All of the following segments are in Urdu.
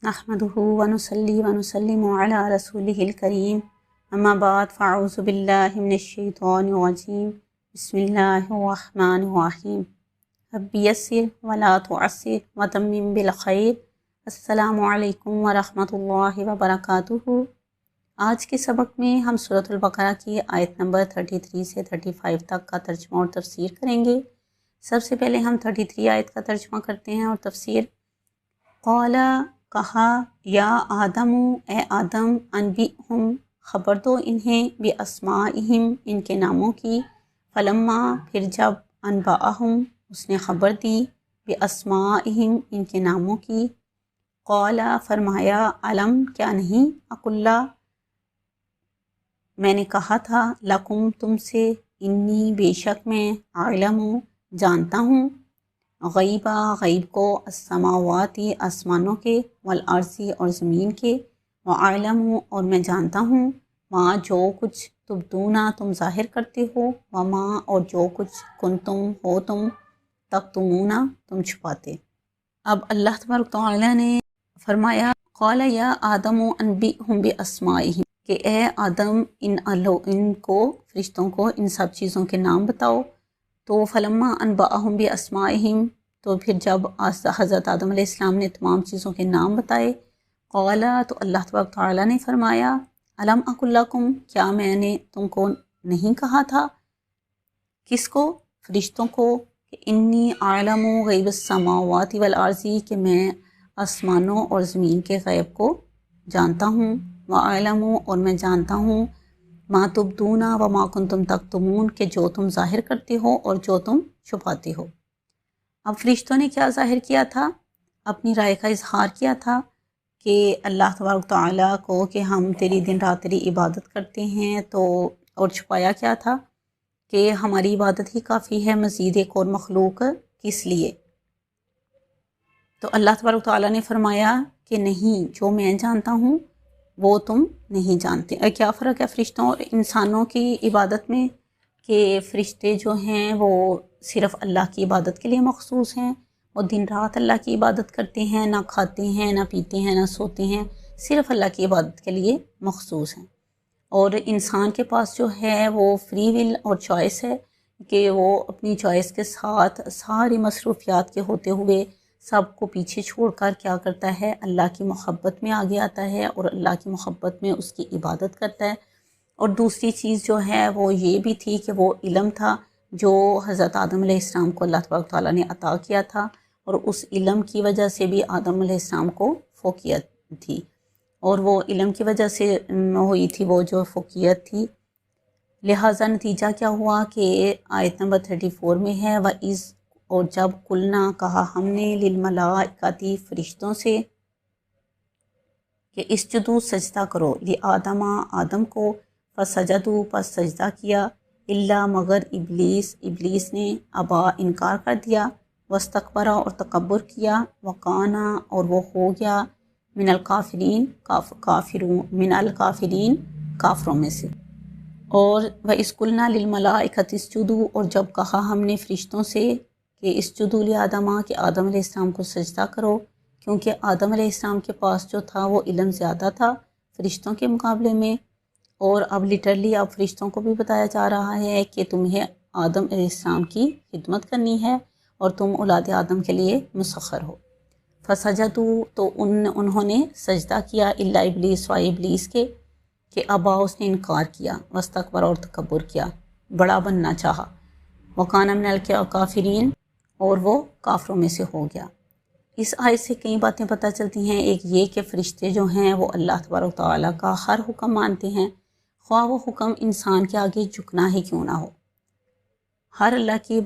نحمدہ ونصلی ونسلم علی رسولہ الکریم اما بعد فاعوذ باللہ من الشیطان الرجیم بسم اللہ الرحمن الرحیم رب یسر ولا تعسر وتمم بالخیر۔ السلام علیکم ورحمۃ اللہ وبرکاتہ۔ آج کے سبق میں ہم سورۃ البقرہ کی آیت نمبر 33 سے 35 تک کا ترجمہ اور تفسیر کریں گے۔ سب سے پہلے ہم 33 آیت کا ترجمہ کرتے ہیں اور تفسیر۔ قال کہا، یا آدم اے آدم، انبئہم خبر دو انہیں، باسمائہم ان کے ناموں کی، فلما پھر جب، انبأہم اس نے خبر دی، باسمائہم ان کے ناموں کی، قال فرمایا، علم کیا نہیں، اقول میں نے کہا تھا، لکم تم سے، انی بے شک میں، عالم جانتا ہوں، غیبہ غیب کو، السماواتی آسمانوں کے، والارضی اور زمین کے، وعالم اور میں جانتا ہوں، ما جو کچھ، تبدونا تم ظاہر کرتے ہو، وما اور جو کچھ، کنتم ہو تم، تکتمونا تم چھپاتے۔ اب اللہ تبارک تعالیٰ نے فرمایا، قال یا آدم انبئہم باسمائہم، کہ اے آدم ان کو، فرشتوں کو، ان سب چیزوں کے نام بتاؤ۔ تو فلما انبأہم باسمائہم، تو پھر جب حضرت آدم علیہ السلام نے تمام چیزوں کے نام بتائے، قال تو اللہ تبارک تعالیٰ نے فرمایا، الم اقل لکم کیا میں نے تم کو نہیں کہا تھا، کس کو، فرشتوں کو، کہ انی عالم غیب السماوات والارض، کہ میں آسمانوں اور زمین کے غیب کو جانتا ہوں، وعالم اور میں جانتا ہوں، ما تبدون وما کنتم تکتمون، کہ جو تم ظاہر کرتے ہو اور جو تم چھپاتے ہو۔ اب فرشتوں نے کیا ظاہر کیا تھا؟ اپنی رائے کا اظہار کیا تھا کہ اللہ تبارک تعالیٰ کو کہ ہم تیری دن رات تیری عبادت کرتے ہیں، تو اور چھپایا کیا تھا کہ ہماری عبادت ہی کافی ہے، مزید ایک اور مخلوق کس لیے؟ تو اللہ تبارک تعالیٰ نے فرمایا کہ نہیں، جو میں جانتا ہوں وہ تم نہیں جانتے۔ کیا فرق ہے فرشتوں اور انسانوں کی عبادت میں؟ کہ فرشتے جو ہیں وہ صرف اللہ کی عبادت کے لیے مخصوص ہیں، اور دن رات اللہ کی عبادت کرتے ہیں، نہ کھاتے ہیں، نہ پیتے ہیں، نہ سوتے ہیں، صرف اللہ کی عبادت کے لیے مخصوص ہیں۔ اور انسان کے پاس جو ہے وہ فری ول اور چوائس ہے کہ وہ اپنی چوائس کے ساتھ ساری مصروفیات کے ہوتے ہوئے سب کو پیچھے چھوڑ کر کیا کرتا ہے، اللہ کی محبت میں آگے آتا ہے اور اللہ کی محبت میں اس کی عبادت کرتا ہے۔ اور دوسری چیز جو ہے وہ یہ بھی تھی کہ وہ علم تھا جو حضرت آدم علیہ السلام کو اللہ تبارک تعالیٰ نے عطا کیا تھا، اور اس علم کی وجہ سے بھی آدم علیہ السلام کو فوقیت تھی، اور وہ علم کی وجہ سے ہوئی تھی وہ جو فوقیت تھی۔ لہٰذا نتیجہ کیا ہوا کہ آیت نمبر 34 میں ہے، وَإِذْ اور جب، قلنا کہا ہم نے، للملائکتی فرشتوں سے، کہ اسجدوا سجدہ کرو، لآدم آدم کو، فسجدوا پس سجدہ کیا، الا مگر ابلیس نے، ابا انکار کر دیا، واستکبر اور تکبر کیا، وکانا اور وہ ہو گیا، من الکافرین من الکافرین کافروں میں سے۔ اور وَإِذْ قُلْنَا لِلْمَلَائِكَةِ اسْجُدُوا اور جب کہا ہم نے فرشتوں سے کہ اسجدوا لآدم، کہ آدم علیہ السلام کو سجدہ کرو، کیونکہ آدم علیہ السلام کے پاس جو تھا وہ علم زیادہ تھا فرشتوں کے مقابلے میں۔ اور اب لٹرلی اب فرشتوں کو بھی بتایا جا رہا ہے کہ تمہیں آدم علیہ السلام کی خدمت کرنی ہے اور تم اولاد آدم کے لیے مسخر ہو۔ فسجدوا تو انہوں نے سجدہ کیا، الا ابلیس سوائے ابلیس کے، کہ ابا اس نے انکار کیا، واستکبر اور تکبر کیا، بڑا بننا چاہا، وکان من الکافرین اور وہ کافروں میں سے ہو گیا۔ اس آیت سے کئی باتیں پتہ چلتی ہیں۔ ایک یہ کہ فرشتے جو ہیں وہ اللہ تبارک تعالیٰ کا ہر حکم مانتے ہیں، خواہ وہ حکم انسان کے آگے جھکنا ہی کیوں نہ ہو، ہر اللہ کی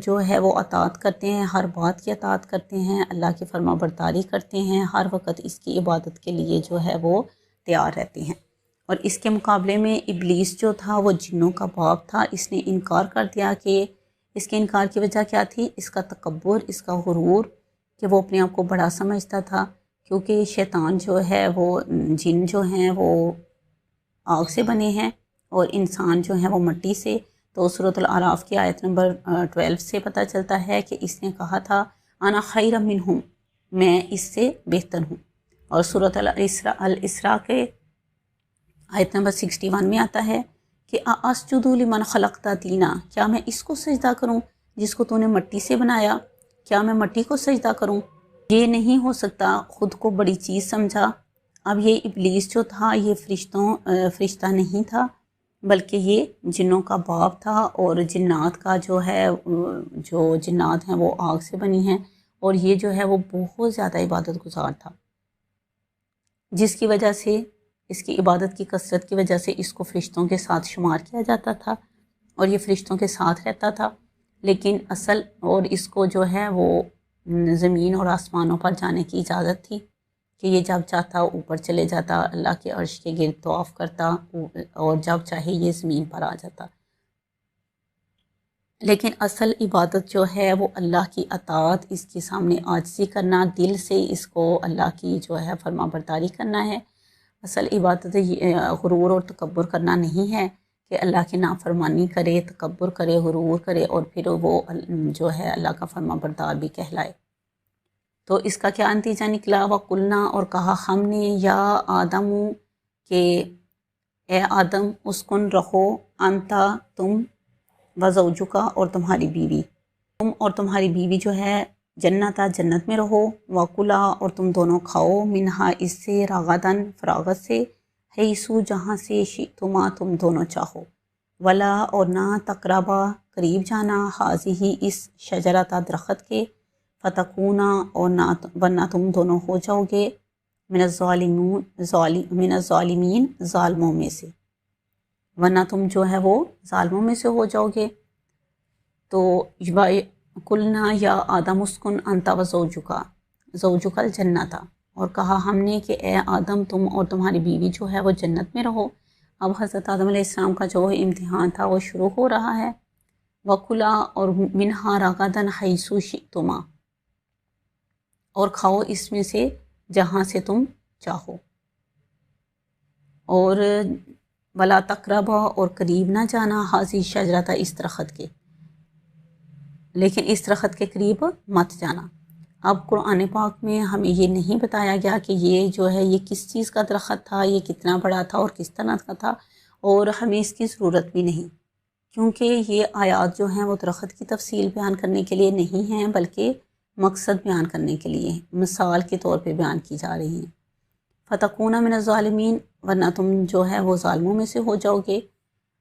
جو ہے وہ اطاعت کرتے ہیں، ہر بات کی اطاعت کرتے ہیں، اللہ کی فرما برداری کرتے ہیں، ہر وقت اس کی عبادت کے لیے جو ہے وہ تیار رہتے ہیں۔ اور اس کے مقابلے میں ابلیس جو تھا وہ جنوں کا باپ تھا، اس نے انکار کر دیا۔ کہ اس کے انکار کی وجہ کیا تھی؟ اس کا تکبر، اس کا غرور، کہ وہ اپنے آپ کو بڑا سمجھتا تھا، کیونکہ شیطان جو ہے وہ، جن جو ہیں وہ آگ سے بنے ہیں اور انسان جو ہیں وہ مٹی سے۔ تو سورۃ الاعراف کی آیت نمبر 12 سے پتہ چلتا ہے کہ اس نے کہا تھا، انا خیر منہم، میں اس سے بہتر ہوں۔ اور سورۃ الاسراء کے آیت نمبر 61 میں آتا ہے کہ اسجد لمن خلقت طینا، کیا میں اس کو سجدہ کروں جس کو تو نے مٹی سے بنایا؟ کیا میں مٹی کو سجدہ کروں؟ یہ نہیں ہو سکتا، خود کو بڑی چیز سمجھا۔ اب یہ ابلیس جو تھا یہ فرشتہ نہیں تھا، بلکہ یہ جنوں کا باپ تھا، اور جنات کا جو ہے جو جنات ہیں وہ آگ سے بنی ہیں، اور یہ جو ہے وہ بہت زیادہ عبادت گزار تھا، جس کی وجہ سے اس کی عبادت کی کثرت کی وجہ سے اس کو فرشتوں کے ساتھ شمار کیا جاتا تھا، اور یہ فرشتوں کے ساتھ رہتا تھا۔ لیکن اصل اور اس کو جو ہے وہ زمین اور آسمانوں پر جانے کی اجازت تھی کہ یہ جب چاہتا اوپر چلے جاتا، اللہ کے عرش کے گرد طواف کرتا، اور جب چاہے یہ زمین پر آ جاتا۔ لیکن اصل عبادت جو ہے وہ اللہ کی اطاعت، اس کے سامنے عاجزی کرنا، دل سے اس کو اللہ کی جو ہے فرما برداری کرنا ہے۔ اصل عبادت غرور اور تکبر کرنا نہیں ہے کہ اللہ کی نافرمانی کرے، تکبر کرے، غرور کرے، اور پھر وہ جو ہے اللہ کا فرما بردار بھی کہلائے۔ تو اس کا کیا نتیجہ نکلا؟ وَقُلْنَا، اور کہا ہم نے، یا آدم، کہ اے آدم، اسکن رہو، انتا تم، وزوجکا، اور تمہاری بیوی، تم اور تمہاری بیوی جو ہے جنتا، جنت میں رہو، وَقُلَا، اور تم دونوں کھاؤ، منہا، اس سے، رغدن، فراغت سے، حیثو، جہاں سے، شئتما، تم دونوں چاہو، ولا، اور نہ، تقربا، قریب جانا، حاضی، اس شجرتا، درخت کے، فتکونا، اور نہ ورنہ تم دونوں ہو جاؤ گے، من الظالمین، ظالموں میں سے، ورنہ تم جو ہے وہ ظالموں میں سے ہو جاؤ گے۔ تو قلنا یا آدم اسکن انت و زوجک الجنت، اور کہا ہم نے کہ اے آدم، تم اور تمہاری بیوی جو ہے وہ جنت میں رہو۔ اب حضرت آدم علیہ السلام کا جو امتحان تھا وہ شروع ہو رہا ہے۔ وَكُلَا، اور منہا رغدن حیث شئتما، اور کھاؤ اس میں سے جہاں سے تم چاہو، اور ولا تقربا، اور قریب نہ جانا، حاضی شجرتا، اس درخت کے، لیکن اس درخت کے قریب مت جانا۔ اب قرآن پاک میں ہمیں یہ نہیں بتایا گیا کہ یہ جو ہے یہ کس چیز کا درخت تھا، یہ کتنا بڑا تھا اور کس طرح کا تھا، اور ہمیں اس کی ضرورت بھی نہیں، کیونکہ یہ آیات جو ہیں وہ درخت کی تفصیل بیان کرنے کے لیے نہیں ہیں، بلکہ مقصد بیان کرنے کے لیے مثال کے طور پہ بیان کی جا رہی ہیں۔ فتکون من الظالمین، ورنہ تم جو ہے وہ ظالموں میں سے ہو جاؤ گے۔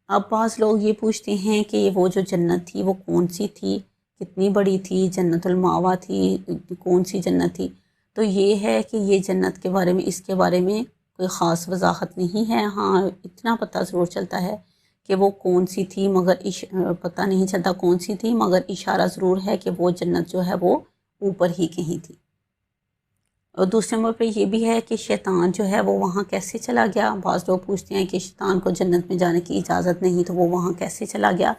اب بعض لوگ یہ پوچھتے ہیں کہ وہ جو جنت تھی وہ کون سی تھی، کتنی بڑی تھی، جنت الماوا تھی، کون سی جنت تھی؟ تو یہ ہے کہ یہ جنت کے بارے میں، اس کے بارے میں کوئی خاص وضاحت نہیں ہے۔ ہاں اتنا پتہ ضرور چلتا ہے کہ وہ کون سی تھی، مگر پتہ نہیں چلتا کون سی تھی، مگر اشارہ ضرور ہے کہ وہ جنت جو ہے وہ اوپر ہی کہیں تھی۔ اور دوسرے نمبر پہ یہ بھی ہے کہ شیطان جو ہے وہ وہاں کیسے چلا گیا؟ بعض لوگ پوچھتے ہیں کہ شیطان کو جنت میں جانے کی اجازت نہیں، تو وہ وہاں کیسے چلا گیا؟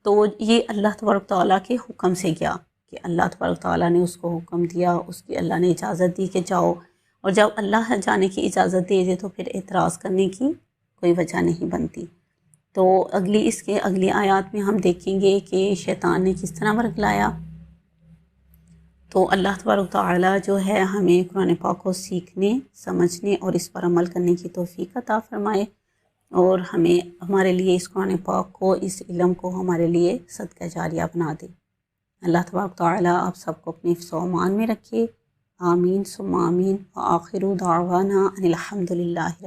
تو یہ اللہ تبارک تعالیٰ کے حکم سے گیا، کہ اللہ تبارک تعالیٰ نے اس کو حکم دیا، اس کی اللہ نے اجازت دی کہ جاؤ، اور جب اللہ جانے کی اجازت دے دے تو پھر اعتراض کرنے کی کوئی وجہ نہیں بنتی۔ تو اگلی آیات میں ہم دیکھیں گے کہ شیطان نے کس طرح ورگلایا۔ تو اللہ تبارک تعالیٰ جو ہے ہمیں قرآن پاک کو سیکھنے، سمجھنے اور اس پر عمل کرنے کی توفیق عطا فرمائے، اور ہمارے لیے اس قرآن پاک کو، اس علم کو ہمارے لیے صدقہ جاریہ بنا دے۔ اللہ تبارک تعالیٰ آپ سب کو اپنے حفظ و امان میں رکھے، آمین ثم آمین، وآخر دعوانا ان الحمد للہ رب